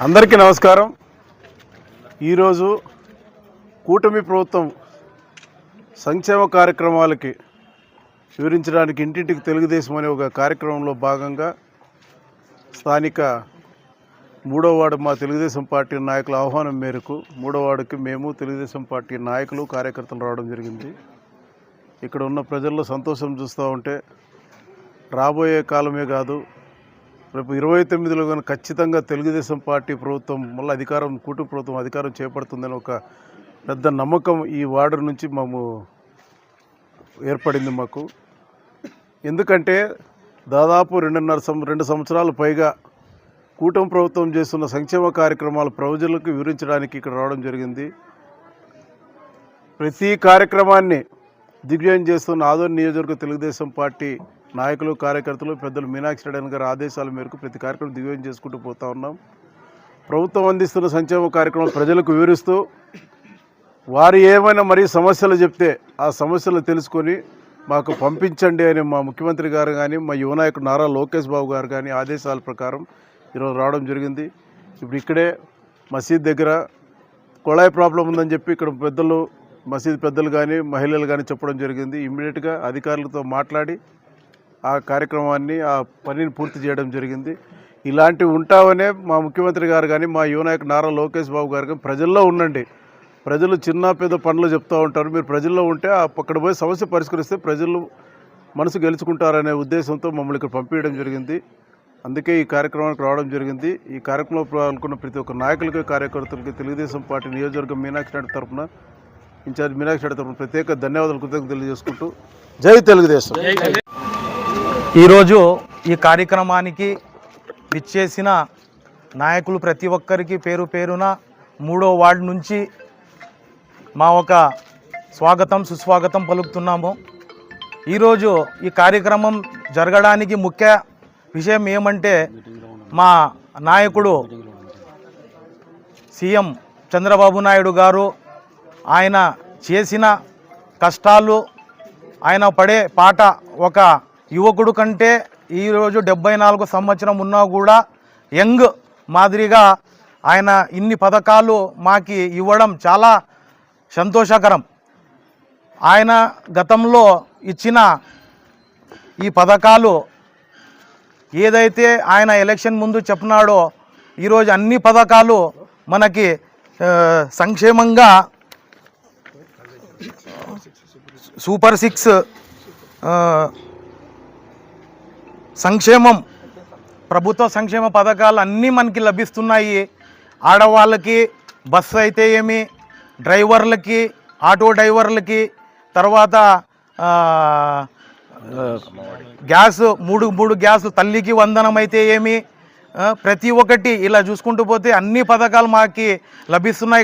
అందరికీ నమస్కారం। ఈరోజు కూటమి ప్రభుత్వం సంక్షేమ కార్యక్రమాలకి వివరించడానికి ఇంటింటికి తెలుగుదేశం అనే ఒక కార్యక్రమంలో భాగంగా స్థానిక 3వ వార్డు మా తెలుగుదేశం పార్టీ నాయకుల ఆహ్వానం మేరకు 3వ వార్డుకి మేము తెలుగుదేశం పార్టీ నాయకులు కార్యకర్తలు రావడం జరిగింది। ఇక్కడ ఉన్న ప్రజల్లో సంతోషం చూస్తూ ఉంటే రాబోయే కాలమే కాదు రేపు 29లో కానీ ఖచ్చితంగా తెలుగుదేశం పార్టీ ప్రభుత్వం మళ్ళీ కూటమి ప్రభుత్వం అధికారం చేపడుతుందని ఒక పెద్ద నమ్మకం ఈ వార్డు నుంచి ఏర్పడింది మాకు। ఎందుకంటే దాదాపు 2 సంవత్సరాల పైగా కూటమి ప్రభుత్వం చేస్తున్న సంక్షేమ కార్యక్రమాలు ప్రజలకు వివరించడానికి ఇక్కడ రావడం జరిగింది। ప్రతి కార్యక్రమాన్ని దిగ్విజయం చేస్తున్న ఆదోని నియోజకవర్గ తెలుగుదేశం పార్టీ నాయకులు కార్యకర్తలు పెద్దలు మీనాక్షి రెడ్డి గారి ఆదేశాల మేరకు ప్రతి కార్యక్రమం దిగ్విజయం చేసుకుంటూ పోతా ఉన్నాం। ప్రభుత్వం అందిస్తున్న సంక్షేమ కార్యక్రమం ప్రజలకు వివరిస్తూ వారు ఏమైనా మరీ సమస్యలు చెప్తే ఆ సమస్యలు తెలుసుకొని మాకు పంపించండి అని మా ముఖ్యమంత్రి గారు కానీ మా యువ నాయకుడు నారా లోకేష్ బాబు గారు కానీ ఆదేశాల ప్రకారం ఈరోజు రావడం జరిగింది। ఇప్పుడు ఇక్కడే మసీద్ దగ్గర కొళాయి ప్రాబ్లం ఉందని చెప్పి ఇక్కడ పెద్దలు మసీద్ పెద్దలు కానీ మహిళలు కానీ చెప్పడం జరిగింది। ఇమ్మీడియట్గా అధికారులతో మాట్లాడి ఆ కార్యక్రమాన్ని ఆ పనిని పూర్తి చేయడం జరిగింది। ఇలాంటివి ఉంటావనే మా ముఖ్యమంత్రి గారు కానీ మా యువ నాయకుడు నారా లోకేష్ బాబు గారు కానీ ప్రజల్లో ఉండండి, ప్రజలు చిన్న పెద్ద పనులు చెప్తూ ఉంటారు, మీరు ప్రజల్లో ఉంటే అక్కడ పోయి సమస్య పరిష్కరిస్తే ప్రజలు మనసు గెలుచుకుంటారనే ఉద్దేశంతో మమ్మల్ని ఇక్కడ పంపించడం జరిగింది। అందుకే ఈ కార్యక్రమానికి రావడం జరిగింది। ఈ కార్యక్రమంలో పాల్గొన్న ప్రతి ఒక్క నాయకులకి కార్యకర్తలకి తెలుగుదేశం పార్టీ నియోజకవర్గం మీనాక్షి రెడ్డి తరఫున ఇన్ఛార్జ్ మీనాక్షి రెడ్డి తరఫున ప్రత్యేక ధన్యవాదాలు కృతజ్ఞతలు తెలియజేసుకుంటూ జై తెలుగుదేశం। ఈరోజు ఈ కార్యక్రమానికి విచ్చేసిన నాయకులు ప్రతి ఒక్కరికి పేరు పేరున 3వ వార్డు నుంచి మా ఒక స్వాగతం సుస్వాగతం పలుకుతున్నాము। ఈరోజు ఈ కార్యక్రమం జరగడానికి ముఖ్య విషయం ఏమంటే మా నాయకుడు సీఎం చంద్రబాబు నాయుడు గారు ఆయన చేసిన కష్టాలు ఆయన పడే పాట ఒక యువకుడు కంటే ఈరోజు 74 సంవత్సరం ఉన్నా కూడా యంగ్ మాదిరిగా ఆయన ఇన్ని పథకాలు మాకు ఇవ్వడం చాలా సంతోషకరం। ఆయన గతంలో ఇచ్చిన ఈ పథకాలు ఏదైతే ఆయన ఎలక్షన్ ముందు చెప్పినాడో ఈరోజు అన్ని పథకాలు మనకి సంక్షేమంగా సూపర్ 6 సంక్షేమం ప్రభుత్వ సంక్షేమ పథకాలు అన్నీ మనకి లభిస్తున్నాయి। ఆడవాళ్ళకి బస్సు అయితే ఏమి, డ్రైవర్లకి ఆటో డ్రైవర్లకి, తర్వాత గ్యాస్ మూడు గ్యాస్ తల్లికి వందనం అయితే ఏమి, ప్రతి ఒక్కటి ఇలా చూసుకుంటూ పోతే అన్ని పథకాలు మాకు లభిస్తున్నాయి।